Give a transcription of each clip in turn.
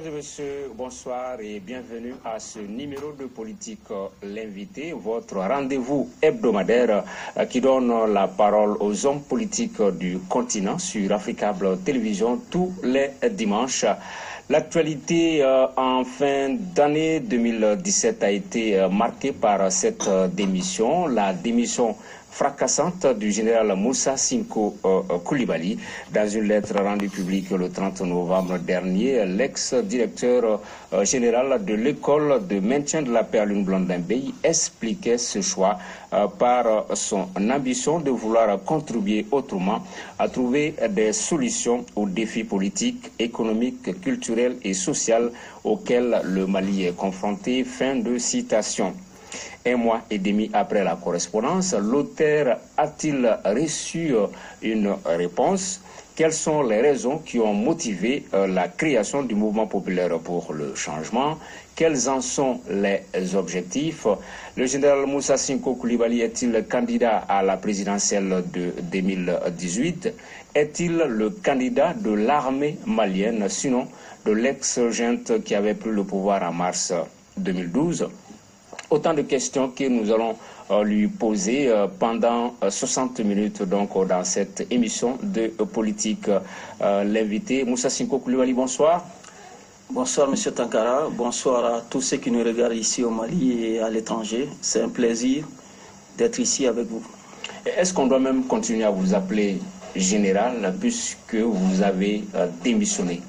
Mesdames et messieurs, bonsoir et bienvenue à ce numéro de Politique L'Invité, votre rendez-vous hebdomadaire qui donne la parole aux hommes politiques du continent sur Africable Télévision tous les dimanches. L'actualité en fin d'année 2017 a été marquée par cette démission, la démission fracassante du général Moussa Sinko Coulibaly. Dans une lettre rendue publique le 30 novembre dernier, l'ex-directeur général de l'école de maintien de la paix à Lune-Blondin-Bey expliquait ce choix par son ambition de vouloir contribuer autrement à trouver des solutions aux défis politiques, économiques, culturels et sociaux auxquels le Mali est confronté. Fin de citation. Un mois et demi après la correspondance, l'auteur a-t-il reçu une réponse? Quelles sont les raisons qui ont motivé la création du mouvement populaire pour le changement? Quels en sont les objectifs? Le général Moussa Sinko Coulibaly est-il candidat à la présidentielle de 2018? Est-il le candidat de l'armée malienne, sinon de l'ex-junte qui avait pris le pouvoir en mars 2012? Autant de questions que nous allons lui poser pendant 60 minutes donc dans cette émission de Politique. L'invité, Moussa Sinko Coulibaly, bonsoir. Bonsoir M. Tankara, bonsoir à tous ceux qui nous regardent ici au Mali et à l'étranger. C'est un plaisir d'être ici avec vous. Est-ce qu'on doit même continuer à vous appeler général puisque vous avez démissionné?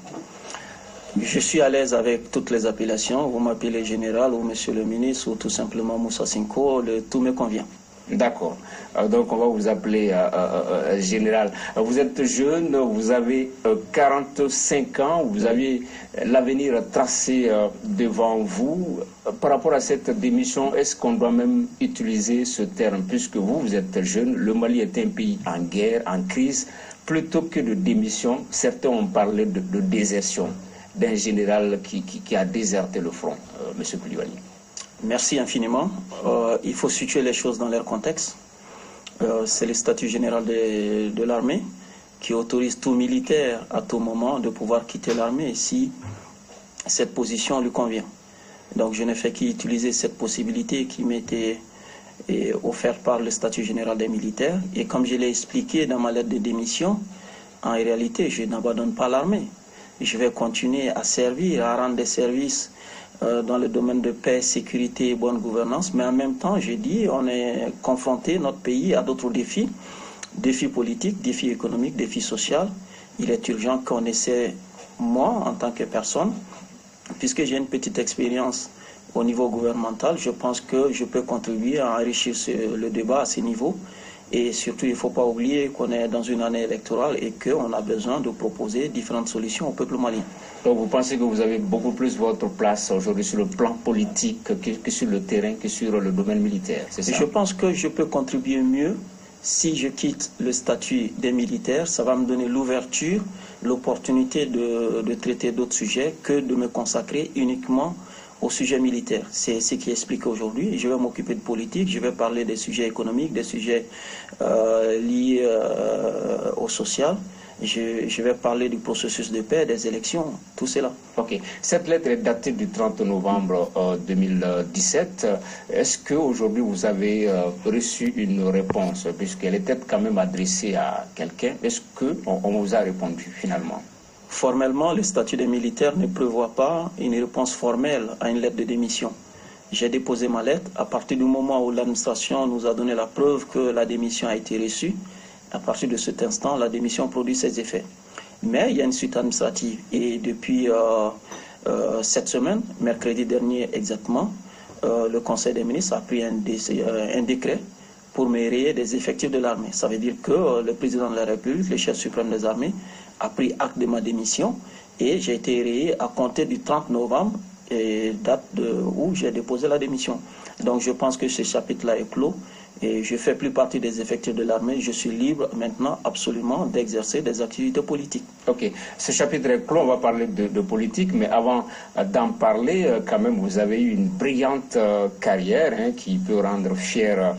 Je suis à l'aise avec toutes les appellations. Vous m'appelez général ou monsieur le ministre ou tout simplement Moussa Sinko, tout me convient. D'accord. Donc on va vous appeler général. Vous êtes jeune, vous avez 45 ans, vous avez l'avenir tracé devant vous. Par rapport à cette démission, est-ce qu'on doit même utiliser ce terme? Puisque vous êtes jeune, le Mali est un pays en guerre, en crise. Plutôt que de démission, certains ont parlé de désertion d'un général qui a déserté le front, M. Coulibaly. Merci infiniment. Il faut situer les choses dans leur contexte. C'est le statut général de l'armée qui autorise tout militaire à tout moment de pouvoir quitter l'armée si cette position lui convient. Donc je n'ai fait qu'utiliser cette possibilité qui m'était offerte par le statut général des militaires. Et comme je l'ai expliqué dans ma lettre de démission, en réalité, je n'abandonne pas l'armée. Je vais continuer à servir, à rendre des services dans le domaine de paix, sécurité et bonne gouvernance. Mais en même temps, j'ai dit, on est confronté, notre pays, à d'autres défis. Défis politiques, défis économiques, défis sociaux. Il est urgent qu'on essaie, moi, en tant que personne, puisque j'ai une petite expérience au niveau gouvernemental, je pense que je peux contribuer à enrichir le débat à ce niveau. Et surtout, il ne faut pas oublier qu'on est dans une année électorale et qu'on a besoin de proposer différentes solutions au peuple malien. Donc vous pensez que vous avez beaucoup plus votre place aujourd'hui sur le plan politique que sur le terrain, que sur le domaine militaire, c'est ça? Je pense que je peux contribuer mieux si je quitte le statut des militaires. Ça va me donner l'ouverture, l'opportunité de traiter d'autres sujets que de me consacrer uniquement au sujet militaire. C'est ce qui explique aujourd'hui. Je vais m'occuper de politique, je vais parler des sujets économiques, des sujets liés au social. Je vais parler du processus de paix, des élections, tout cela. Ok. Cette lettre est datée du 30 novembre 2017. Est-ce qu'aujourd'hui vous avez reçu une réponse, puisqu'elle était quand même adressée à quelqu'un? Est-ce qu'on vous a répondu finalement? Formellement, le statut des militaires ne prévoit pas une réponse formelle à une lettre de démission. J'ai déposé ma lettre. À partir du moment où l'administration nous a donné la preuve que la démission a été reçue, à partir de cet instant, la démission produit ses effets. Mais il y a une suite administrative. Et depuis cette semaine, mercredi dernier exactement, le Conseil des ministres a pris un décret pour me rayer des effectifs de l'armée. Ça veut dire que le président de la République, le chef suprême des armées, a pris acte de ma démission et j'ai été rayé à compter du 30 novembre, date où j'ai déposé la démission. Donc je pense que ce chapitre-là est clos Et je ne fais plus partie des effectifs de l'armée. Je suis libre maintenant absolument d'exercer des activités politiques. Ok, ce chapitre est clos, on va parler de politique, mais avant d'en parler, quand même, vous avez eu une brillante carrière qui peut rendre fier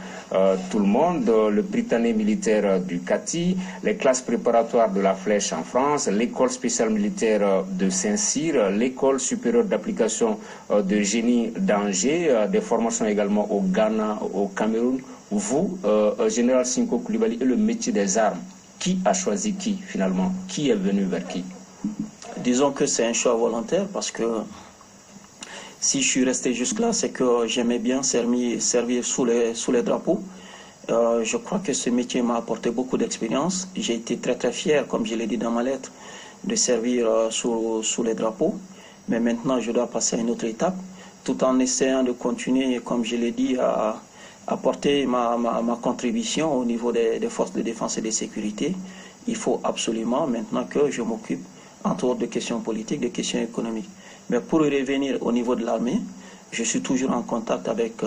tout le monde. Le Britannique militaire du CATI, les classes préparatoires de la Flèche en France, l'école spéciale militaire de Saint-Cyr, l'école supérieure d'application de génie d'Angers, des formations également au Ghana, au Cameroun. Vous, Général Cinco Coulibaly, et le métier des armes, qui a choisi qui finalement? Qui est venu vers qui? Disons que c'est un choix volontaire parce que si je suis resté jusque-là, c'est que j'aimais bien servir sous les drapeaux. Je crois que ce métier m'a apporté beaucoup d'expérience. J'ai été très très fier, comme je l'ai dit dans ma lettre, de servir sous les drapeaux. Mais maintenant, je dois passer à une autre étape, tout en essayant de continuer, comme je l'ai dit, à apporter ma contribution au niveau des forces de défense et de sécurité. Il faut absolument maintenant que je m'occupe, entre autres, de questions politiques, de questions économiques. Mais pour revenir au niveau de l'armée, je suis toujours en contact avec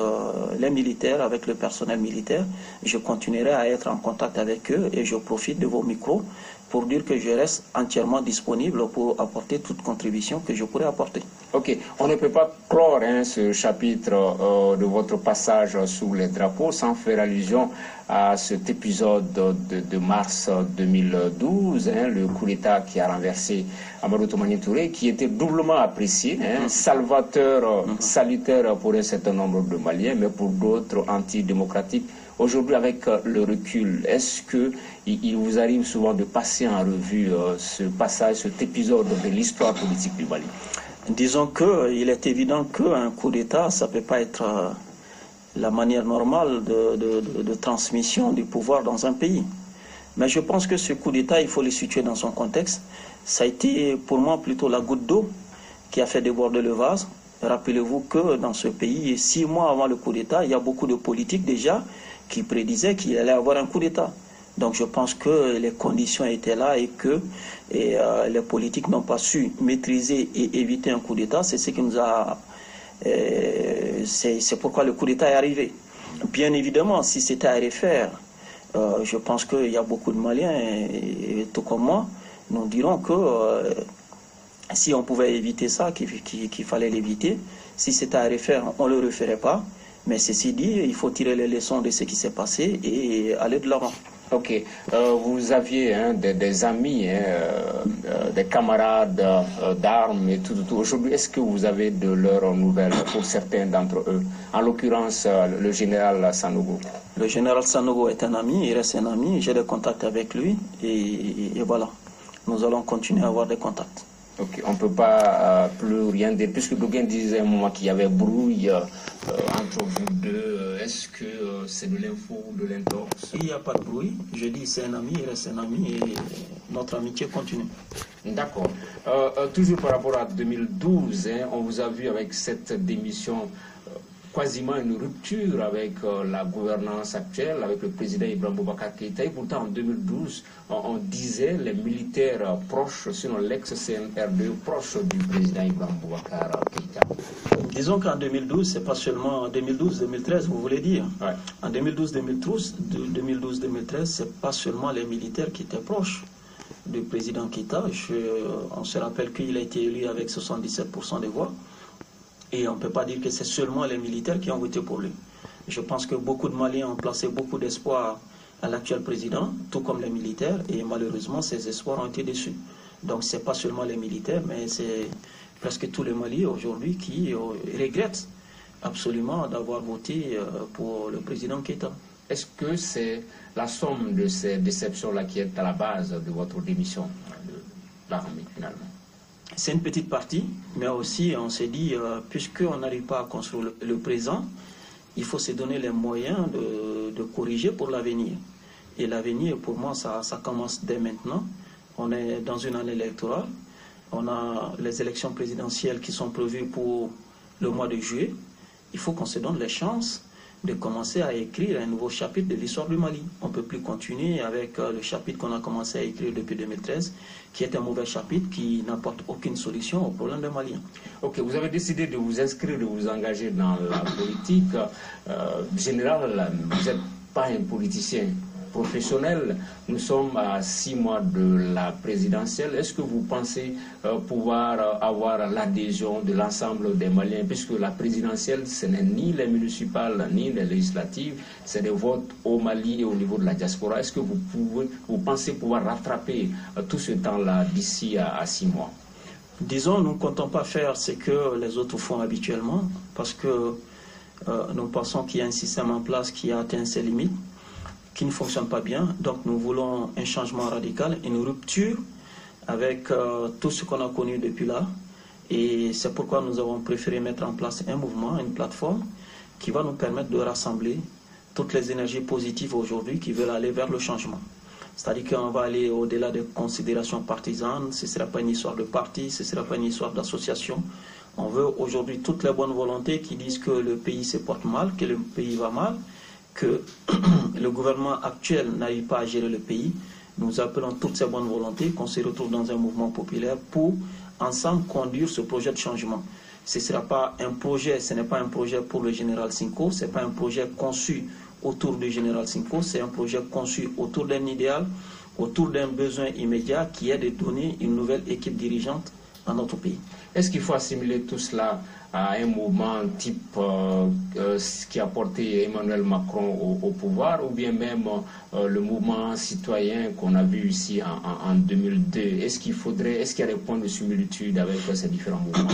les militaires, avec le personnel militaire. Je continuerai à être en contact avec eux et je profite de vos micros pour dire que je reste entièrement disponible pour apporter toute contribution que je pourrais apporter. Ok, on ne peut pas clore ce chapitre de votre passage sous les drapeaux sans faire allusion à cet épisode de mars 2012, le coup d'État qui a renversé Amadou Toumani Touré, qui était doublement apprécié, salvateur, salutaire pour un certain nombre de Maliens, mais pour d'autres antidémocratiques. Aujourd'hui, avec le recul, est-ce qu'il vous arrive souvent de passer en revue ce passage, cet épisode de l'histoire politique du Mali? Disons qu'il est évident qu'un coup d'État, ça ne peut pas être la manière normale de transmission du pouvoir dans un pays. Mais je pense que ce coup d'État, il faut le situer dans son contexte. Ça a été pour moi plutôt la goutte d'eau qui a fait déborder le vase. Rappelez-vous que dans ce pays, 6 mois avant le coup d'État, il y a beaucoup de politiques déjà qui prédisaient qu'il allait avoir un coup d'État. Donc je pense que les conditions étaient là et que les politiques n'ont pas su maîtriser et éviter un coup d'État. C'est ce qui nous a... c'est pourquoi le coup d'État est arrivé. Bien évidemment, si c'était à refaire, je pense qu'il y a beaucoup de Maliens, et tout comme moi, nous dirons que si on pouvait éviter ça, qu'il fallait l'éviter. Si c'était à refaire, on ne le referait pas. Mais ceci dit, il faut tirer les leçons de ce qui s'est passé et aller de l'avant. Ok. Vous aviez des amis, des camarades d'armes et tout. Aujourd'hui, est-ce que vous avez de leurs nouvelles pour certains d'entre eux? En l'occurrence, le général Sanogo. Le général Sanogo est un ami, il reste un ami. J'ai des contacts avec lui et voilà. Nous allons continuer à avoir des contacts. Ok, on ne peut pas plus rien dire, puisque Dogen disait à un moment qu'il y avait brouille entre vous deux. Est-ce que c'est de l'info ou de l'intox? Il n'y a pas de bruit. Je dis c'est un ami, il reste un ami et notre amitié continue. D'accord. Toujours par rapport à 2012, on vous a vu avec cette démission, quasiment une rupture avec la gouvernance actuelle, avec le président Ibrahim Boubacar Keïta. Et pourtant, en 2012, on disait les militaires proches, selon l'ex-CNR2, proches du président Ibrahim Boubacar Keïta. Disons qu'en 2012, c'est pas seulement 2012-2013, vous voulez dire. Ouais. En 2012-2013, c'est pas seulement les militaires qui étaient proches du président Keïta. On se rappelle qu'il a été élu avec 77% des voix. Et on ne peut pas dire que c'est seulement les militaires qui ont voté pour lui. Je pense que beaucoup de Maliens ont placé beaucoup d'espoir à l'actuel président, tout comme les militaires, et malheureusement, ces espoirs ont été déçus. Donc, ce n'est pas seulement les militaires, mais c'est presque tous les Maliens aujourd'hui qui regrettent absolument d'avoir voté pour le président Keïta. Est-ce que c'est la somme de ces déceptions-là qui est à la base de votre démission de l'armée, finalement? C'est une petite partie, mais aussi on s'est dit, puisqu'on n'arrive pas à construire le présent, il faut se donner les moyens de corriger pour l'avenir. Et l'avenir, pour moi, ça commence dès maintenant. On est dans une année électorale. On a les élections présidentielles qui sont prévues pour le mois de juillet. Il faut qu'on se donne les chances de commencer à écrire un nouveau chapitre de l'histoire du Mali. On ne peut plus continuer avec le chapitre qu'on a commencé à écrire depuis 2013, qui est un mauvais chapitre qui n'apporte aucune solution au problème des Maliens. Ok, vous avez décidé de vous inscrire, de vous engager dans la politique. Général, vous êtes pas un politicien professionnel. Nous sommes à 6 mois de la présidentielle. Est-ce que vous pensez pouvoir avoir l'adhésion de l'ensemble des Maliens, puisque la présidentielle, ce n'est ni les municipales ni les législatives, c'est des votes au Mali et au niveau de la diaspora. Est-ce que vous pensez pouvoir rattraper tout ce temps-là d'ici à 6 mois? Disons, nous ne comptons pas faire ce que les autres font habituellement, parce que nous pensons qu'il y a un système en place qui a atteint ses limites, qui ne fonctionne pas bien. Donc nous voulons un changement radical, une rupture avec tout ce qu'on a connu depuis là. Et c'est pourquoi nous avons préféré mettre en place un mouvement, une plateforme qui va nous permettre de rassembler toutes les énergies positives aujourd'hui qui veulent aller vers le changement. C'est-à-dire qu'on va aller au-delà des considérations partisanes. Ce ne sera pas une histoire de parti, ce ne sera pas une histoire d'association. On veut aujourd'hui toutes les bonnes volontés qui disent que le pays se porte mal, que le pays va mal, que le gouvernement actuel n'arrive pas à gérer le pays. Nous appelons toutes ces bonnes volontés qu'on se retrouve dans un mouvement populaire pour ensemble conduire ce projet de changement. Ce n'est pas un projet pour le général Cinco, ce n'est pas un projet conçu autour du général Cinco, c'est un projet conçu autour d'un idéal, autour d'un besoin immédiat qui est de donner une nouvelle équipe dirigeante à notre pays. Est-ce qu'il faut assimiler tout cela à un mouvement type ce qui a porté Emmanuel Macron au pouvoir, ou bien même le mouvement citoyen qu'on a vu ici en 2002? Est-ce qu'il y a des points de similitude avec ces différents mouvements?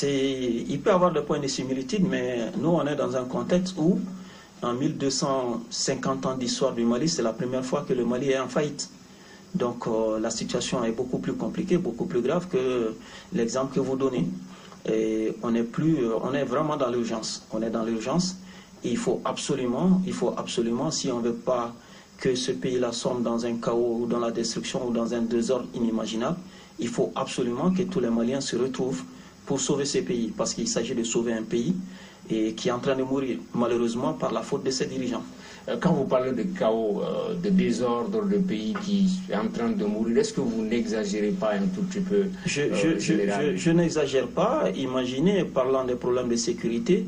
Il peut y avoir des points de similitude, mais nous on est dans un contexte où en 1250 ans d'histoire du Mali, c'est la première fois que le Mali est en faillite. Donc la situation est beaucoup plus compliquée, beaucoup plus grave que l'exemple que vous donnez. Et on est vraiment dans l'urgence. On est dans l'urgence. Il faut absolument, si on ne veut pas que ce pays-là sombre dans un chaos ou dans la destruction ou dans un désordre inimaginable, il faut absolument que tous les Maliens se retrouvent pour sauver ce pays. Parce qu'il s'agit de sauver un pays qui est en train de mourir, malheureusement, par la faute de ses dirigeants. Quand vous parlez de chaos, de désordre, de pays qui est en train de mourir, est-ce que vous n'exagérez pas un tout petit peu? Je n'exagère pas. Imaginez, parlant des problèmes de sécurité,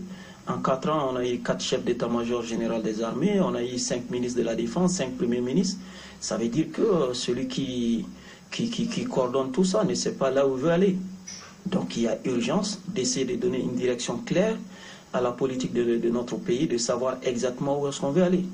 en 4 ans, on a eu 4 chefs d'état-major général des armées, on a eu 5 ministres de la Défense, 5 premiers ministres. Ça veut dire que celui qui coordonne tout ça ne sait pas là où il veut aller. Donc il y a urgence d'essayer de donner une direction claire à la politique de notre pays, de savoir exactement où est-ce qu'on veut aller.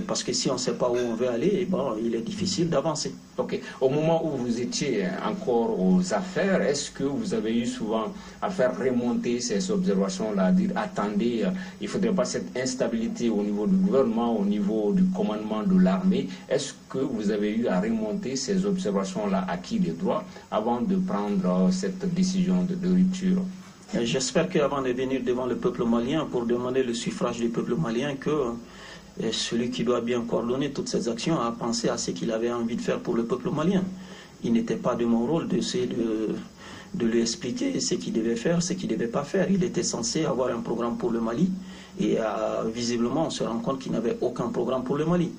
Parce que si on ne sait pas où on veut aller, il est difficile d'avancer. Ok. Au moment où vous étiez encore aux affaires, est-ce que vous avez eu souvent à faire remonter ces observations-là, à dire attendez, il ne faudrait pas cette instabilité au niveau du gouvernement, au niveau du commandement de l'armée? Est-ce que vous avez eu à remonter ces observations-là à qui de droit avant de prendre cette décision de rupture? J'espère qu'avant de venir devant le peuple malien pour demander le suffrage du peuple malien, que celui qui doit bien coordonner toutes ces actions a pensé à ce qu'il avait envie de faire pour le peuple malien. Il n'était pas de mon rôle d'essayer de lui expliquer ce qu'il devait faire, ce qu'il ne devait pas faire. Il était censé avoir un programme pour le Mali et visiblement on se rend compte qu'il n'avait aucun programme pour le Mali.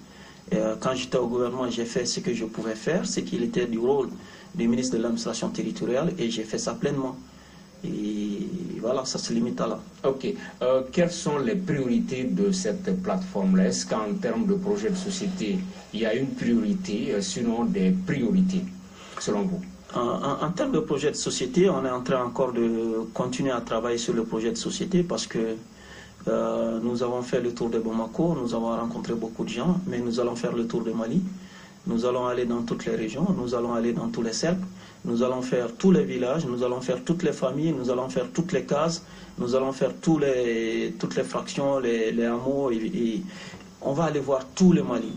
Quand j'étais au gouvernement, j'ai fait ce que je pouvais faire, ce qu'il était du rôle du ministre de l'administration territoriale, et j'ai fait ça pleinement. Et voilà, ça se limite à là. Ok. Quelles sont les priorités de cette plateforme-là? Est-ce qu'en termes de projet de société, il y a une priorité, sinon des priorités, selon vous? En termes de projet de société, on est en train encore de continuer à travailler sur le projet de société parce que nous avons fait le tour de Bamako, nous avons rencontré beaucoup de gens, mais nous allons faire le tour de Mali. Nous allons aller dans toutes les régions, nous allons aller dans tous les cercles, nous allons faire tous les villages, nous allons faire toutes les familles, nous allons faire toutes les cases, nous allons faire toutes les fractions, les hameaux, et on va aller voir tous les Mali,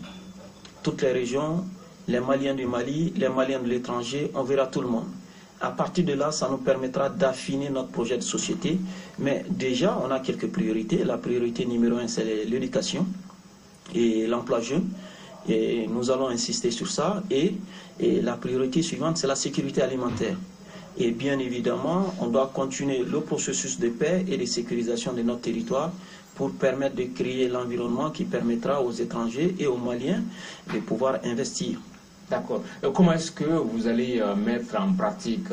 toutes les régions, les Maliens du Mali, les Maliens de l'étranger, on verra tout le monde. À partir de là, ça nous permettra d'affiner notre projet de société, mais déjà, on a quelques priorités. La priorité numéro 1, c'est l'éducation et l'emploi jeune. Et nous allons insister sur ça. Et la priorité suivante, c'est la sécurité alimentaire. Et bien évidemment, on doit continuer le processus de paix et de sécurisation de notre territoire pour permettre de créer l'environnement qui permettra aux étrangers et aux Maliens de pouvoir investir. D'accord. Comment est-ce que vous allez mettre en pratique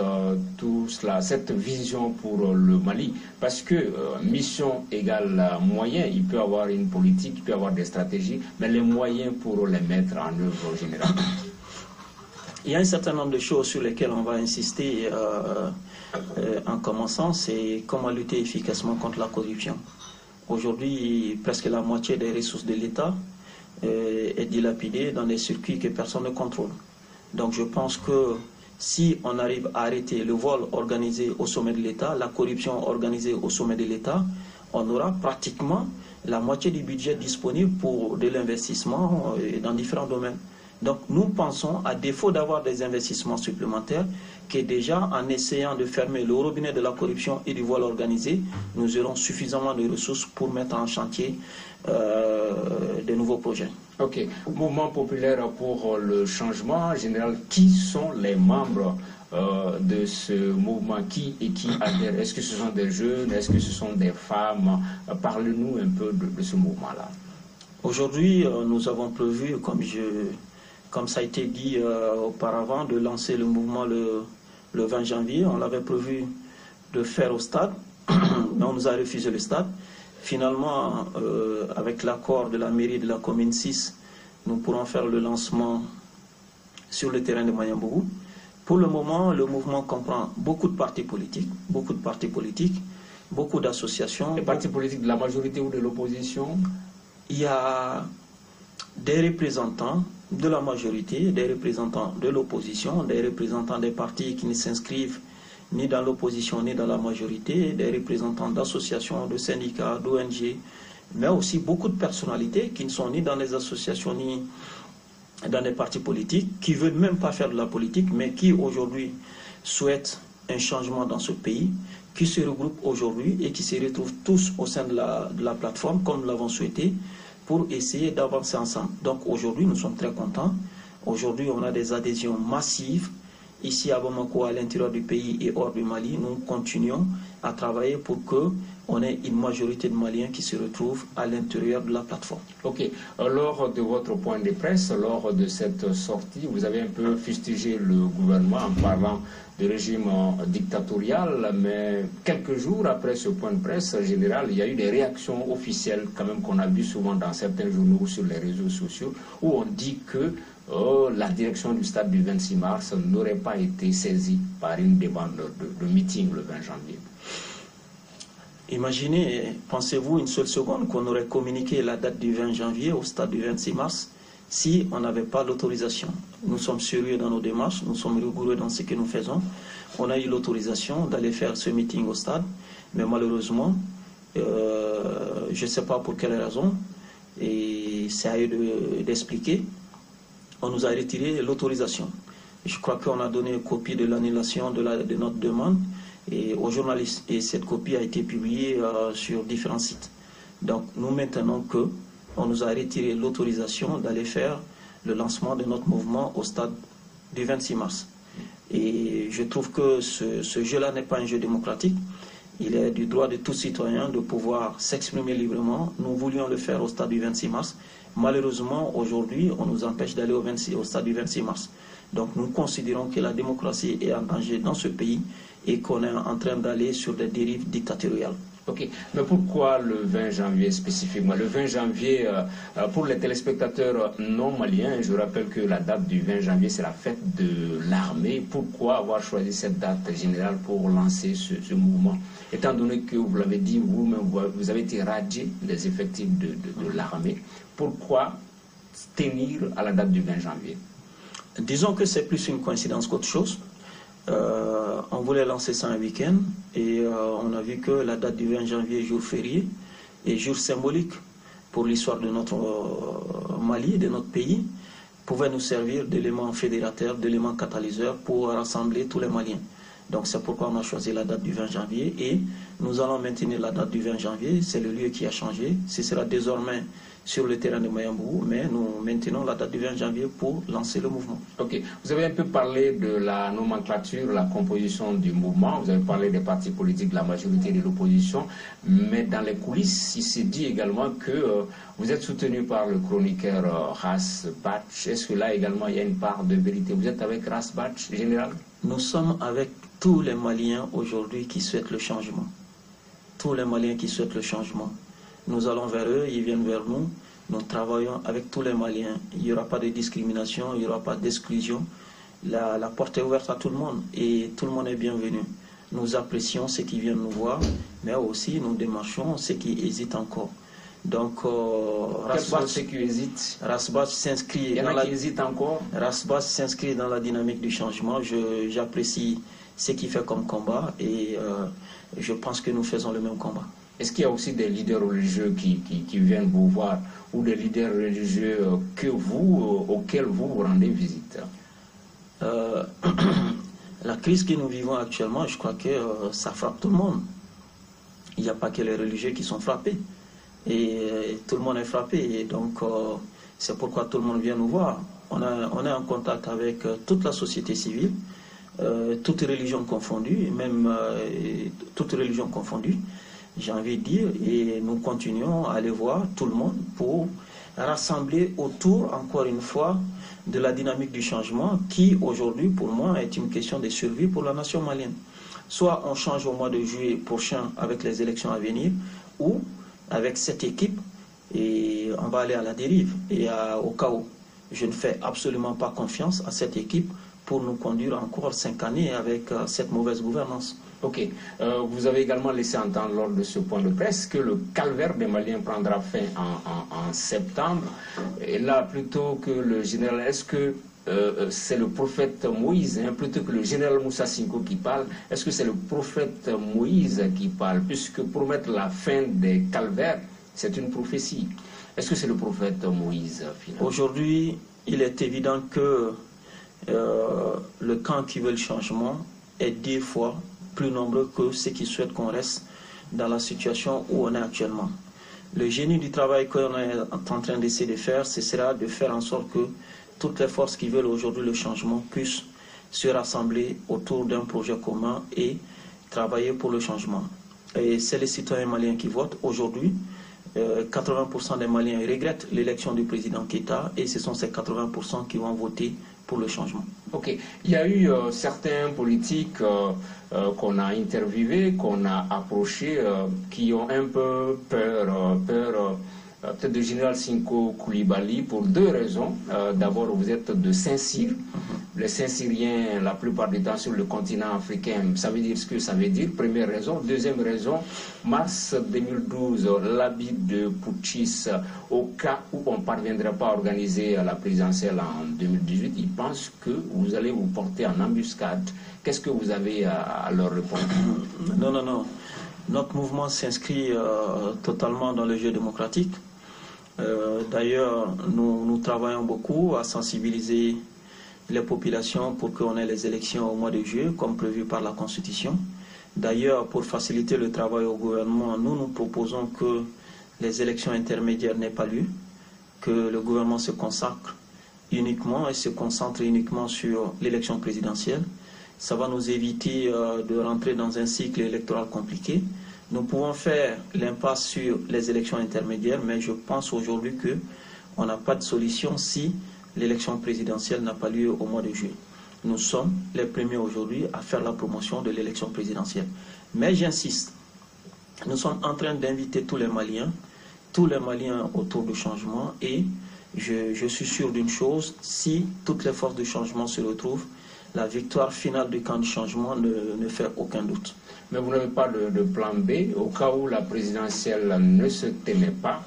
tout cela, cette vision pour le Mali? Parce que mission égale moyen, il peut y avoir une politique, il peut y avoir des stratégies, mais les moyens pour les mettre en œuvre généralement. Il y a un certain nombre de choses sur lesquelles on va insister en commençant, c'est comment lutter efficacement contre la corruption. Aujourd'hui, presque la moitié des ressources de l'État est dilapidée dans des circuits que personne ne contrôle. Donc je pense que si on arrive à arrêter le vol organisé au sommet de l'État, la corruption organisée au sommet de l'État, on aura pratiquement la moitié du budget disponible pour de l'investissement dans différents domaines. Donc nous pensons, à défaut d'avoir des investissements supplémentaires, que déjà en essayant de fermer le robinet de la corruption et du vol organisé, nous aurons suffisamment de ressources pour mettre en chantier de nouveaux projets. Ok. Mouvement populaire pour le changement général, qui sont les membres de ce mouvement, qui adhèrent? Est-ce que ce sont des jeunes? Est-ce que ce sont des femmes? Parlez-nous un peu de ce mouvement-là. Aujourd'hui, nous avons prévu, comme ça a été dit auparavant, de lancer le mouvement le 20 janvier. On l'avait prévu de faire au stade, mais on nous a refusé le stade. Finalement, avec l'accord de la mairie de la commune 6, nous pourrons faire le lancement sur le terrain de Mayambougou. Pour le moment, le mouvement comprend beaucoup de partis politiques, beaucoup d'associations. Les partis politiques de la majorité ou de l'opposition? Il y a des représentants de la majorité, des représentants de l'opposition, des représentants des partis qui ne s'inscrivent ni dans l'opposition ni dans la majorité, des représentants d'associations, de syndicats, d'ONG, mais aussi beaucoup de personnalités qui ne sont ni dans les associations ni dans les partis politiques, qui ne veulent même pas faire de la politique, mais qui aujourd'hui souhaitent un changement dans ce pays, qui se regroupent aujourd'hui et qui se retrouvent tous au sein de la plateforme, comme nous l'avons souhaité, pour essayer d'avancer ensemble. Donc aujourd'hui, nous sommes très contents. Aujourd'hui, on a des adhésions massives. Ici à Bamako, à l'intérieur du pays et hors du Mali, nous continuons à travailler pour qu'on ait une majorité de Maliens qui se retrouvent à l'intérieur de la plateforme. Ok. Lors de votre point de presse, lors de cette sortie, vous avez un peu fustigé le gouvernement en parlant de régime dictatorial, mais quelques jours après ce point de presse général, il y a eu des réactions officielles quand même qu'on a vues souvent dans certains journaux ou sur les réseaux sociaux, où on dit que la direction du stade du 26 mars n'aurait pas été saisie par une demande de meeting le 20 janvier. Imaginez, pensez-vous une seule seconde qu'on aurait communiqué la date du 20 janvier au stade du 26 mars si on n'avait pas l'autorisation? Nous sommes sérieux dans nos démarches, nous sommes rigoureux dans ce que nous faisons. On a eu l'autorisation d'aller faire ce meeting au stade, mais malheureusement, je ne sais pas pour quelle raison, et c'est à eux d'expliquer. On nous a retiré l'autorisation. Je crois qu'on a donné une copie de l'annulation de notre demande aux journalistes. Et cette copie a été publiée sur différents sites. Donc nous maintenons qu'on nous a retiré l'autorisation d'aller faire le lancement de notre mouvement au stade du 26 mars. Et je trouve que ce jeu-là n'est pas un jeu démocratique. Il est du droit de tout citoyen de pouvoir s'exprimer librement. Nous voulions le faire au stade du 26 mars. Malheureusement, aujourd'hui, on nous empêche d'aller au stade du 26 mars. Donc nous considérons que la démocratie est en danger dans ce pays et qu'on est en train d'aller sur des dérives dictatoriales. Ok, mais pourquoi le 20 janvier spécifiquement? Le 20 janvier, pour les téléspectateurs non maliens, je rappelle que la date du 20 janvier, c'est la fête de l'armée. Pourquoi avoir choisi cette date générale pour lancer ce mouvement? Étant donné que vous l'avez dit, vous-même, vous avez été radié des effectifs de l'armée, pourquoi tenir à la date du 20 janvier? Disons que c'est plus une coïncidence qu'autre chose. On voulait lancer ça un week-end et on a vu que la date du 20 janvier, jour férié, et jour symbolique pour l'histoire de notre Mali, de notre pays, pouvait nous servir d'élément fédérateur, d'élément catalyseur pour rassembler tous les Maliens. Donc c'est pourquoi on a choisi la date du 20 janvier et nous allons maintenir la date du 20 janvier. C'est le lieu qui a changé. Ce sera désormais sur le terrain de Mayambourou, mais nous maintenons la date du 20 janvier pour lancer le mouvement. Ok. Vous avez un peu parlé de la nomenclature, la composition du mouvement. Vous avez parlé des partis politiques, de la majorité de l'opposition. Mais dans les coulisses, il s'est dit également que vous êtes soutenu par le chroniqueur Ras Batch. Est-ce que là également il y a une part de vérité? Vous êtes avec Ras Batch, général? Nous sommes avec tous les Maliens aujourd'hui qui souhaitent le changement. Tous les Maliens qui souhaitent le changement. Nous allons vers eux, ils viennent vers nous. Nous travaillons avec tous les Maliens. Il n'y aura pas de discrimination, il n'y aura pas d'exclusion. La porte est ouverte à tout le monde et tout le monde est bienvenu. Nous apprécions ceux qui viennent nous voir, mais aussi nous démarchons ceux qui hésitent encore. Donc, ceux qui hésitent? Rasbach s'inscrit. Il y en a qui hésitent encore? Rasbach s'inscrit dans la dynamique du changement. J'apprécie ce qu'il fait comme combat et je pense que nous faisons le même combat. Est-ce qu'il y a aussi des leaders religieux qui viennent vous voir ou des leaders religieux auxquels vous rendez visite? La crise que nous vivons actuellement, je crois que ça frappe tout le monde. Il n'y a pas que les religieux qui sont frappés. Et tout le monde est frappé. Et donc, c'est pourquoi tout le monde vient nous voir. On est en contact avec toute la société civile, toutes religions confondues, même toutes religions confondues, j'ai envie de dire. Et nous continuons à aller voir tout le monde pour rassembler autour, encore une fois, de la dynamique du changement qui, aujourd'hui, pour moi, est une question de survie pour la nation malienne. Soit on change au mois de juillet prochain avec les élections à venir, ou avec cette équipe, et on va aller à la dérive et au chaos. Je ne fais absolument pas confiance à cette équipe pour nous conduire encore 5 années avec cette mauvaise gouvernance. Ok. Vous avez également laissé entendre lors de ce point de presse que le calvaire des Maliens prendra fin en septembre. Et là, plutôt que le général, est-ce que c'est le prophète Moïse, plutôt que le général Moussa Sinko qui parle, est-ce que c'est le prophète Moïse qui parle? Puisque promettre la fin des calvaires, c'est une prophétie. Est-ce que c'est le prophète Moïse finalement? Aujourd'hui, il est évident que le camp qui veut le changement est 10 fois plus nombreux que ceux qui souhaitent qu'on reste dans la situation où on est actuellement. Le génie du travail qu'on est en train d'essayer de faire, ce sera de faire en sorte que toutes les forces qui veulent aujourd'hui le changement puissent se rassembler autour d'un projet commun et travailler pour le changement. Et c'est les citoyens maliens qui votent. Aujourd'hui, 80% des Maliens regrettent l'élection du président Keïta et ce sont ces 80% qui vont voter pour le changement. Ok. Il y a eu certains politiques qu'on a interviewés, qu'on a approchés, qui ont un peu peur peut-être de général Sinko Koulibaly pour 2 raisons. D'abord, vous êtes de Saint-Cyr. Les Saint-Syriens, la plupart du temps sur le continent africain, ça veut dire ce que ça veut dire. Première raison. Deuxième raison, mars 2012, l'habit de Putschis, au cas où on ne parviendrait pas à organiser la présidentielle en 2018, ils pensent que vous allez vous porter en embuscade. Qu'est-ce que vous avez à leur répondre? Non. Notre mouvement s'inscrit totalement dans le jeu démocratique. D'ailleurs, nous travaillons beaucoup à sensibiliser les populations pour qu'on ait les élections au mois de juillet, comme prévu par la Constitution. D'ailleurs, pour faciliter le travail au gouvernement, nous proposons que les élections intermédiaires n'aient pas lieu, que le gouvernement se consacre uniquement et se concentre uniquement sur l'élection présidentielle. Ça va nous éviter de rentrer dans un cycle électoral compliqué. Nous pouvons faire l'impasse sur les élections intermédiaires, mais je pense aujourd'hui qu'on n'a pas de solution si l'élection présidentielle n'a pas lieu au mois de juillet. Nous sommes les premiers aujourd'hui à faire la promotion de l'élection présidentielle. Mais j'insiste, nous sommes en train d'inviter tous les Maliens autour du changement et je suis sûr d'une chose, si toutes les forces du changement se retrouvent, la victoire finale du camp du changement ne fait aucun doute. Mais vous n'avez pas de plan B au cas où la présidentielle ne se tenait pas?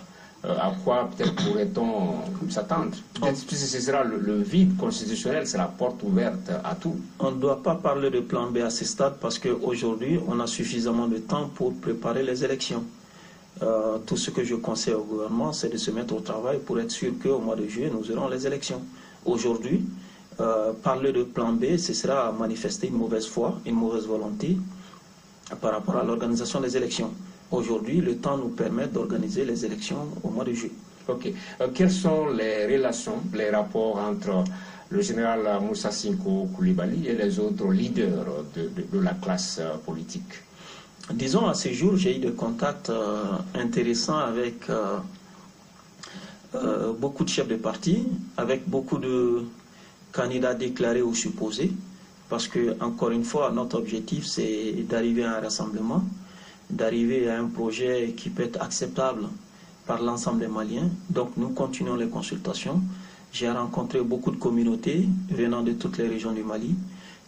À quoi peut-être pourrait-on s'attendre? Peut-être que ce sera le vide constitutionnel, c'est la porte ouverte à tout. On ne doit pas parler de plan B à ce stade parce qu'aujourd'hui, on a suffisamment de temps pour préparer les élections. Tout ce que je conseille au gouvernement, c'est de se mettre au travail pour être sûr qu'au mois de juillet, nous aurons les élections. Aujourd'hui, parler de plan B, ce sera manifester une mauvaise foi, une mauvaise volonté par rapport à l'organisation des élections. Aujourd'hui, le temps nous permet d'organiser les élections au mois de juillet. Ok. Quelles sont les relations, les rapports entre le général Moussa Sinko Coulibaly et les autres leaders de la classe politique? Disons, à ce jour, j'ai eu des contacts intéressants avec beaucoup de chefs de parti, avec beaucoup de candidats déclarés ou supposés, parce que, encore une fois, notre objectif, c'est d'arriver à un rassemblement, d'arriver à un projet qui peut être acceptable par l'ensemble des Maliens. Donc, nous continuons les consultations. J'ai rencontré beaucoup de communautés venant de toutes les régions du Mali.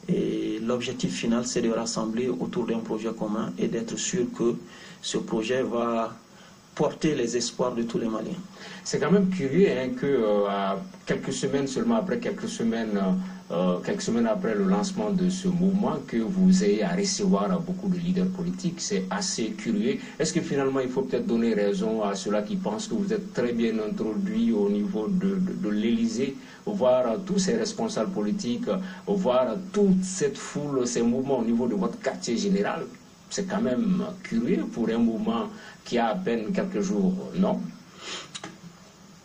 Et l'objectif final, c'est de rassembler autour d'un projet commun et d'être sûr que ce projet va porter les espoirs de tous les Maliens. C'est quand même curieux hein, que quelques semaines seulement après, quelques semaines après le lancement de ce mouvement, que vous ayez à recevoir beaucoup de leaders politiques. C'est assez curieux. Est-ce que finalement il faut peut-être donner raison à ceux-là qui pensent que vous êtes très bien introduit au niveau de l'Élysée, voir tous ces responsables politiques, voir toute cette foule, ces mouvements au niveau de votre quartier général? C'est quand même curieux pour un mouvement qui a à peine quelques jours, non?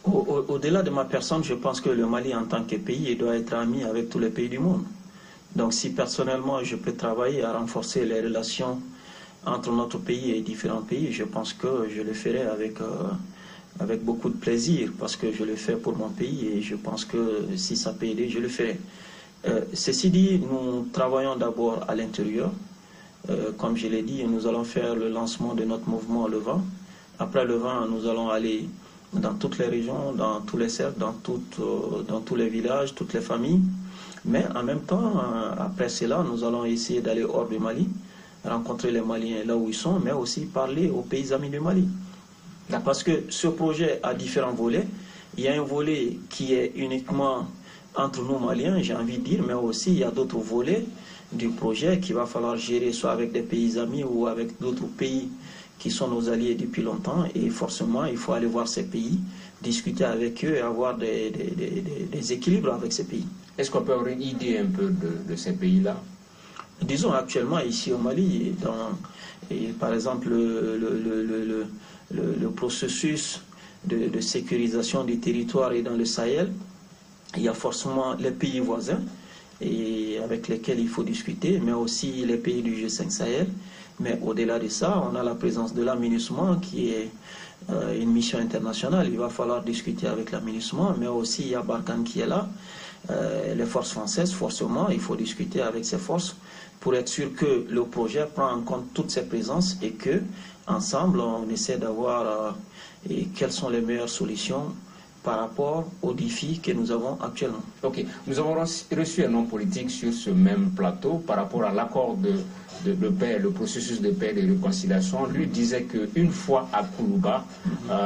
Au-delà de ma personne, je pense que le Mali en tant que pays doit être ami avec tous les pays du monde. Donc si personnellement je peux travailler à renforcer les relations entre notre pays et différents pays, je pense que je le ferai avec beaucoup de plaisir, parce que je le fais pour mon pays et je pense que si ça peut aider, je le ferai. Ceci dit, nous travaillons d'abord à l'intérieur. Comme je l'ai dit, nous allons faire le lancement de notre mouvement Le Vent. Après Le Vent, nous allons aller dans toutes les régions, dans tous les cercles, dans tous les villages, toutes les familles. Mais en même temps, après cela, nous allons essayer d'aller hors du Mali, rencontrer les Maliens là où ils sont, mais aussi parler aux pays amis du Mali. Parce que ce projet a différents volets. Il y a un volet qui est uniquement entre nous Maliens, j'ai envie de dire, mais aussi il y a d'autres volets du projet qu'il va falloir gérer, soit avec des pays amis ou avec d'autres pays qui sont nos alliés depuis longtemps. Et forcément, il faut aller voir ces pays, discuter avec eux et avoir des équilibres avec ces pays. Est-ce qu'on peut avoir une idée un peu de ces pays-là? Disons actuellement ici au Mali, par exemple le processus de sécurisation du territoire et dans le Sahel, il y a forcément les pays voisins et avec lesquels il faut discuter, mais aussi les pays du G5 Sahel. Mais au-delà de ça, on a la présence de la MINUSMA qui est une mission internationale. Il va falloir discuter avec la MINUSMA, mais aussi il y a Barkhane qui est là. Les forces françaises, forcément, il faut discuter avec ces forces pour être sûr que le projet prend en compte toutes ces présences et que ensemble on essaie d'avoir quelles sont les meilleures solutions par rapport aux défis que nous avons actuellement. Ok, nous avons reçu un homme politique sur ce même plateau par rapport à l'accord de paix, le processus de paix et de réconciliation. Lui disait qu'une fois à Koulouba,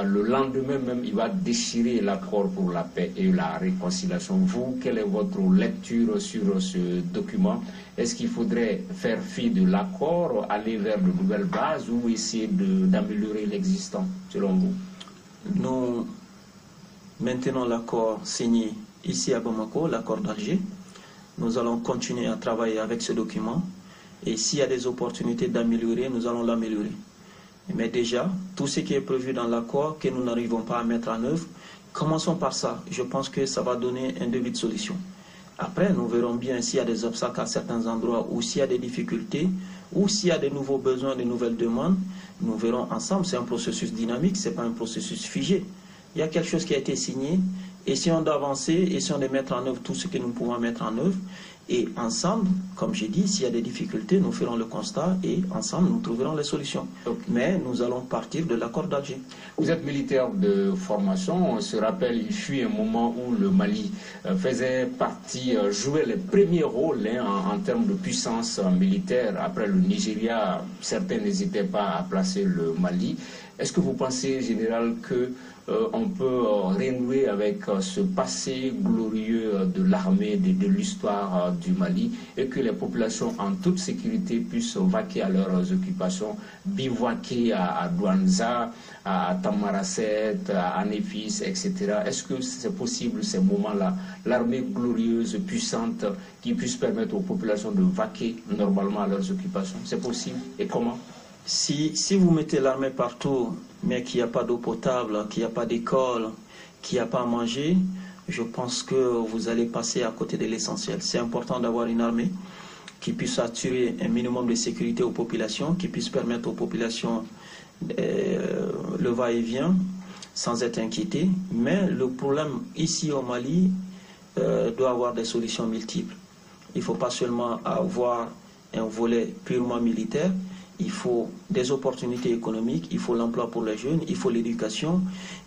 le lendemain même, il va déchirer l'accord pour la paix et la réconciliation. Vous, quelle est votre lecture sur ce document? Est-ce qu'il faudrait faire fi de l'accord, aller vers de nouvelles bases ou essayer d'améliorer l'existant, selon vous? Nous maintenons l'accord signé ici à Bamako, l'accord d'Alger. Nous allons continuer à travailler avec ce document. Et s'il y a des opportunités d'améliorer, nous allons l'améliorer. Mais déjà, tout ce qui est prévu dans l'accord que nous n'arrivons pas à mettre en œuvre, commençons par ça. Je pense que ça va donner un début de solution. Après, nous verrons bien s'il y a des obstacles à certains endroits ou s'il y a des difficultés ou s'il y a de nouveaux besoins, de nouvelles demandes. Nous verrons ensemble. C'est un processus dynamique, ce n'est pas un processus figé. Il y a quelque chose qui a été signé. Essayons d'avancer, essayons de mettre en œuvre tout ce que nous pouvons mettre en œuvre. Et ensemble, comme j'ai dit, s'il y a des difficultés, nous ferons le constat et ensemble, nous trouverons les solutions. Okay. Mais nous allons partir de l'accord d'Alger. Vous êtes militaire de formation. On se rappelle, il fut un moment où le Mali faisait partie, jouait les premiers rôles en termes de puissance militaire. Après le Nigeria, certains n'hésitaient pas à placer le Mali. Est-ce que vous pensez, général, qu'on peut renouer avec ce passé glorieux de l'armée, de l'histoire du Mali et que les populations en toute sécurité puissent vaquer à leurs occupations, bivouaquer à Douanza, à Tamaracet, à Anefis, etc. Est-ce que c'est possible ces moments-là, l'armée glorieuse, puissante, qui puisse permettre aux populations de vaquer normalement à leurs occupations? C'est possible? Et comment? Si vous mettez l'armée partout, mais qu'il n'y a pas d'eau potable, qu'il n'y a pas d'école, qu'il n'y a pas à manger, je pense que vous allez passer à côté de l'essentiel. C'est important d'avoir une armée qui puisse assurer un minimum de sécurité aux populations, qui puisse permettre aux populations le va-et-vient sans être inquiétées. Mais le problème ici au Mali doit avoir des solutions multiples. Il ne faut pas seulement avoir un volet purement militaire. Il faut des opportunités économiques, il faut l'emploi pour les jeunes, il faut l'éducation,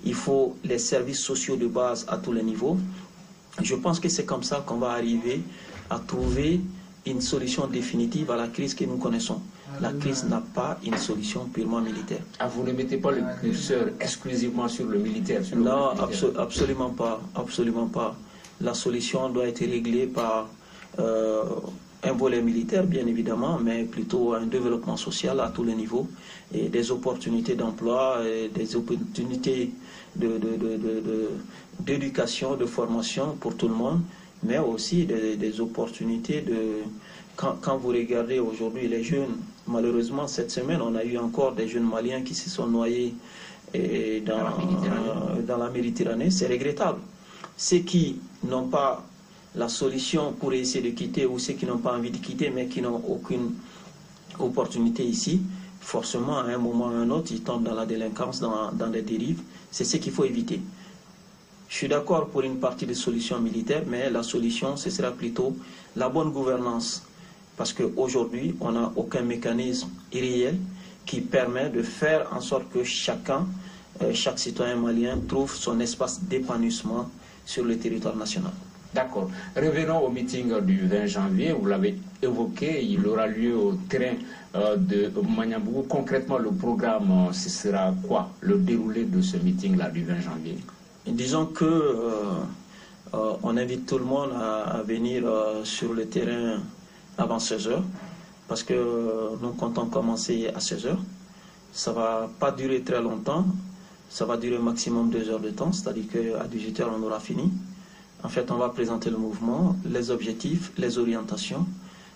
il faut les services sociaux de base à tous les niveaux. Je pense que c'est comme ça qu'on va arriver à trouver une solution définitive à la crise que nous connaissons. La crise n'a pas une solution purement militaire. Ah, vous ne mettez pas le curseur exclusivement sur le militaire? Non, absolument pas, absolument pas. La solution doit être réglée par un volet militaire, bien évidemment, mais plutôt un développement social à tous les niveaux, et des opportunités d'emploi, des opportunités d'éducation, de formation pour tout le monde, mais aussi des opportunités de... Quand vous regardez aujourd'hui les jeunes, malheureusement, cette semaine, on a eu encore des jeunes Maliens qui se sont noyés dans la Méditerranée. C'est regrettable. Ceux qui n'ont pas la solution pour essayer de quitter, ou ceux qui n'ont pas envie de quitter mais qui n'ont aucune opportunité ici, forcément à un moment ou à un autre ils tombent dans la délinquance, dans des dérives. C'est ce qu'il faut éviter. Je suis d'accord pour une partie des solutions militaires, mais la solution ce sera plutôt la bonne gouvernance, parce qu'aujourd'hui on n'a aucun mécanisme irréel qui permet de faire en sorte que chaque citoyen malien trouve son espace d'épanouissement sur le territoire national. D'accord. Revenons au meeting du 20 janvier. Vous l'avez évoqué, il aura lieu au terrain de Magnambougou. Concrètement, le programme, ce sera quoi, le déroulé de ce meeting-là du 20 janvier? Disons que on invite tout le monde à venir sur le terrain avant 16 h, parce que nous comptons commencer à 16 h. Ça ne va pas durer très longtemps, ça va durer maximum 2 heures de temps, c'est-à-dire qu'à 18 h on aura fini. En fait, on va présenter le mouvement, les objectifs, les orientations,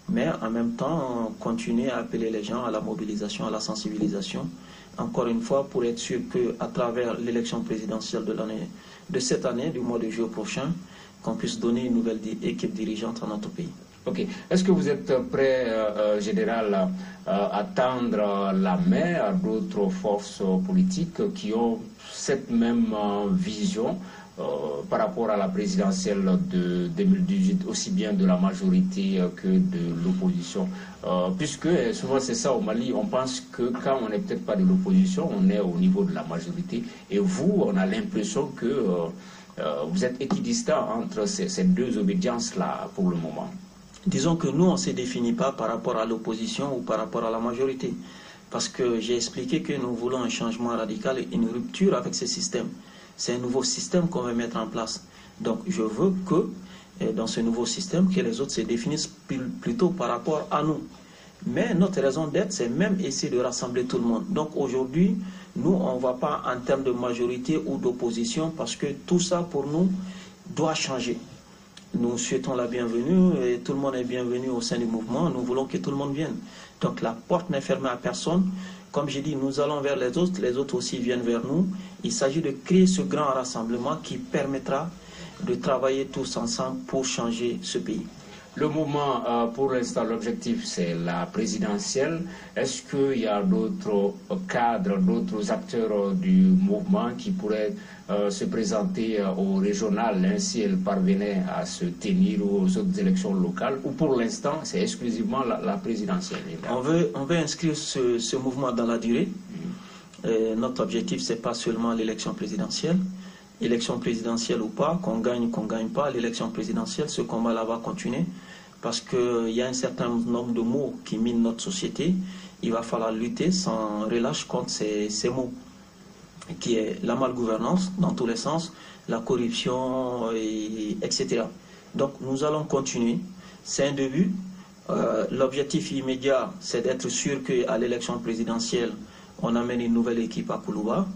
mais en même temps, continuer à appeler les gens à la mobilisation, à la sensibilisation. Encore une fois, pour être sûr qu'à travers l'élection présidentielle de cette année, du mois de juillet prochain, qu'on puisse donner une nouvelle équipe dirigeante à notre pays. Ok. Est-ce que vous êtes prêt, Général, à tendre la main à d'autres forces politiques qui ont cette même vision par rapport à la présidentielle de 2018, aussi bien de la majorité que de l'opposition, puisque souvent c'est ça au Mali, on pense que quand on n'est peut-être pas de l'opposition, on est au niveau de la majorité, et vous, on a l'impression que vous êtes équidistant entre ces deux obédiences-là pour le moment. Disons que nous, on ne se définit pas par rapport à l'opposition ou par rapport à la majorité, parce que j'ai expliqué que nous voulons un changement radical et une rupture avec ce système. C'est un nouveau système qu'on va mettre en place. Donc je veux que dans ce nouveau système, que les autres se définissent plutôt par rapport à nous. Mais notre raison d'être, c'est même essayer de rassembler tout le monde. Donc aujourd'hui, nous, on ne va pas en termes de majorité ou d'opposition, parce que tout ça pour nous doit changer. Nous souhaitons la bienvenue et tout le monde est bienvenu au sein du mouvement. Nous voulons que tout le monde vienne. Donc la porte n'est fermée à personne. Comme j'ai dit, nous allons vers les autres aussi viennent vers nous. Il s'agit de créer ce grand rassemblement qui permettra de travailler tous ensemble pour changer ce pays. Le mouvement, pour l'instant, l'objectif, c'est la présidentielle. Est-ce qu'il y a d'autres cadres, d'autres acteurs du mouvement qui pourraient se présenter au régional, hein, si elles parvenaient à se tenir aux autres élections locales? Ou pour l'instant, c'est exclusivement la présidentielle? On veut inscrire ce mouvement dans la durée. Notre objectif, ce n'est pas seulement l'élection présidentielle. Élection présidentielle ou pas, qu'on gagne pas, l'élection présidentielle, ce combat-là va continuer, parce qu'il y a un certain nombre de maux qui minent notre société. Il va falloir lutter sans relâche contre ces maux, qui est la malgouvernance dans tous les sens, la corruption, etc. Donc nous allons continuer c'est un début. L'objectif immédiat, c'est d'être sûr qu'à l'élection présidentielle, on amène une nouvelle équipe à Koulouba,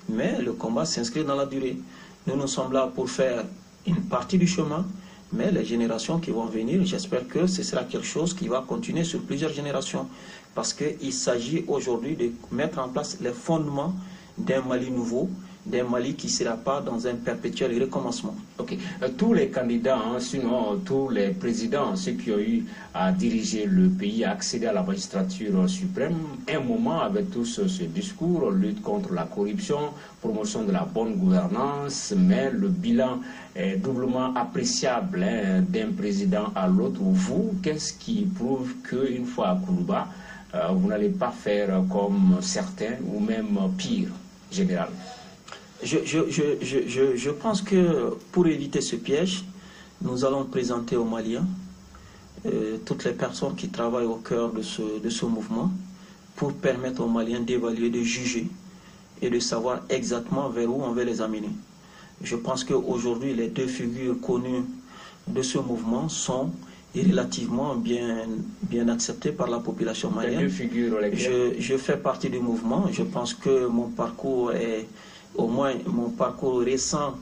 mais le combat s'inscrit dans la durée. Nous sommes là pour faire une partie du chemin, mais les générations qui vont venir, j'espère que ce sera quelque chose qui va continuer sur plusieurs générations, parce qu'il s'agit aujourd'hui de mettre en place les fondements d'un Mali nouveau, d'un Mali qui ne sera pas dans un perpétuel recommencement. Ok. Tous les candidats, sinon tous les présidents, ceux qui ont eu à diriger le pays, à accéder à la magistrature suprême, un moment avec tous ce discours, lutte contre la corruption, promotion de la bonne gouvernance, mais le bilan est doublement appréciable d'un président à l'autre. Vous, qu'est-ce qui prouve qu'une fois à Koulouba, vous n'allez pas faire comme certains, ou même pire, général? Je pense que pour éviter ce piège, nous allons présenter aux Maliens toutes les personnes qui travaillent au cœur de ce mouvement pour permettre aux Maliens d'évaluer, de juger et de savoir exactement vers où on veut les amener. Je pense qu'aujourd'hui, les deux figures connues de ce mouvement sont relativement bien acceptées par la population malienne. Les deux figures, je fais partie du mouvement. Je pense que mon parcours est... Au moins, mon parcours récent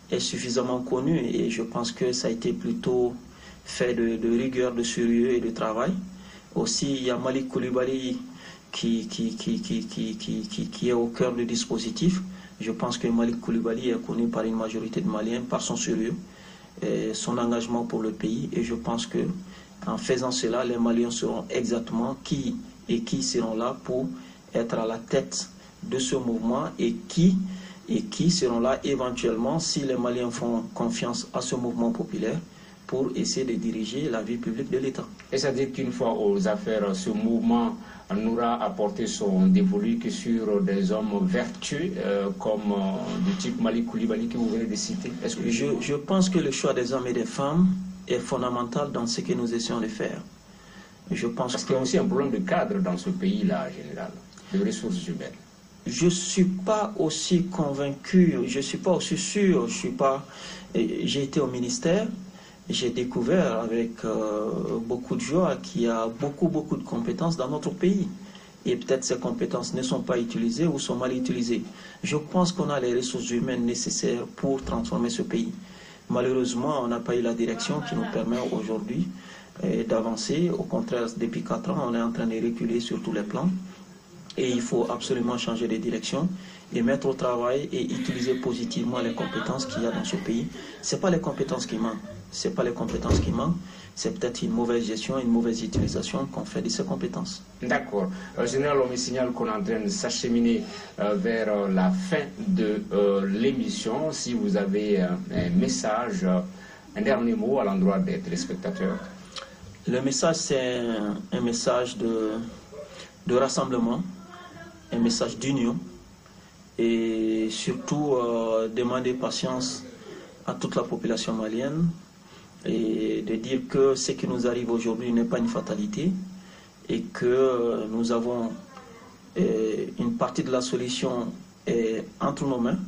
est suffisamment connu et je pense que ça a été plutôt fait de rigueur, de sérieux et de travail. Aussi, il y a Malik Coulibaly qui est au cœur du dispositif. Je pense que Malik Coulibaly est connu par une majorité de Maliens par son sérieux, et son engagement pour le pays. Et je pense que en faisant cela, les Maliens sauront exactement qui seront là pour être à la tête de ce mouvement et qui seront là éventuellement si les Maliens font confiance à ce mouvement populaire pour essayer de diriger la vie publique de l'État. Et ça dit qu'une fois aux affaires, ce mouvement n'aura apporté son dévolu que sur des hommes vertueux comme du type Malik Coulibaly que vous venez de citer. Je pense que le choix des hommes et des femmes est fondamental dans ce que nous essayons de faire. Parce qu'il y a aussi un problème de cadre dans ce pays-là, en général, de ressources humaines. Je ne suis pas aussi convaincu, je ne suis pas aussi sûr, j'ai été au ministère, j'ai découvert avec beaucoup de joie qu'il y a beaucoup de compétences dans notre pays. Et peut-être ces compétences ne sont pas utilisées ou sont mal utilisées. Je pense qu'on a les ressources humaines nécessaires pour transformer ce pays. Malheureusement, on n'a pas eu la direction qui nous permet aujourd'hui d'avancer. Au contraire, depuis 4 ans, on est en train de reculer sur tous les plans. Et il faut absolument changer de direction et mettre au travail et utiliser positivement les compétences qu'il y a dans ce pays. Ce n'est pas les compétences qui manquent. Ce n'est pas les compétences qui manquent. C'est peut-être une mauvaise gestion, une mauvaise utilisation qu'on fait de ces compétences. D'accord. Général, on me signale qu'on est en train de s'acheminer vers la fin de l'émission. Si vous avez un message, un dernier mot à l'endroit des téléspectateurs. Le message, c'est un message de rassemblement, un message d'union et surtout demander patience à toute la population malienne et de dire que ce qui nous arrive aujourd'hui n'est pas une fatalité et que nous avons une partie de la solution entre nos mains,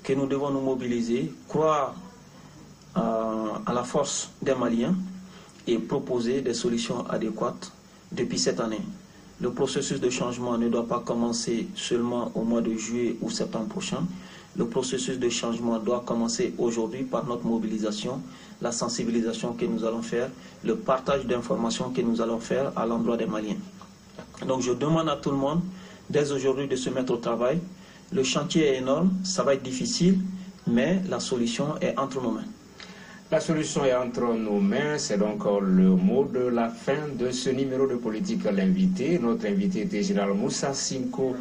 que nous devons nous mobiliser, croire à la force des Maliens et proposer des solutions adéquates depuis cette année. Le processus de changement ne doit pas commencer seulement au mois de juillet ou septembre prochain. Le processus de changement doit commencer aujourd'hui par notre mobilisation, la sensibilisation que nous allons faire, le partage d'informations que nous allons faire à l'endroit des Maliens. Donc je demande à tout le monde, dès aujourd'hui, de se mettre au travail. Le chantier est énorme, ça va être difficile, mais la solution est entre nos mains. La solution est entre nos mains, c'est donc le mot de la fin de ce numéro de Politique L'invité. Notre invité était Général Moussa Sinko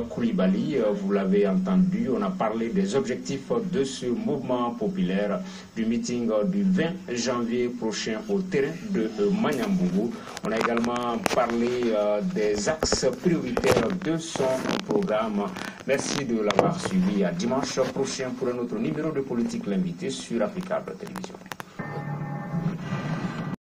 Coulibaly. Vous l'avez entendu, on a parlé des objectifs de ce mouvement populaire du meeting du 20 janvier prochain au terrain de Magnambougou. On a également parlé des axes prioritaires de son programme. Merci de l'avoir suivi. À dimanche prochain pour un autre numéro de Politique L'invité sur Africa Télévision.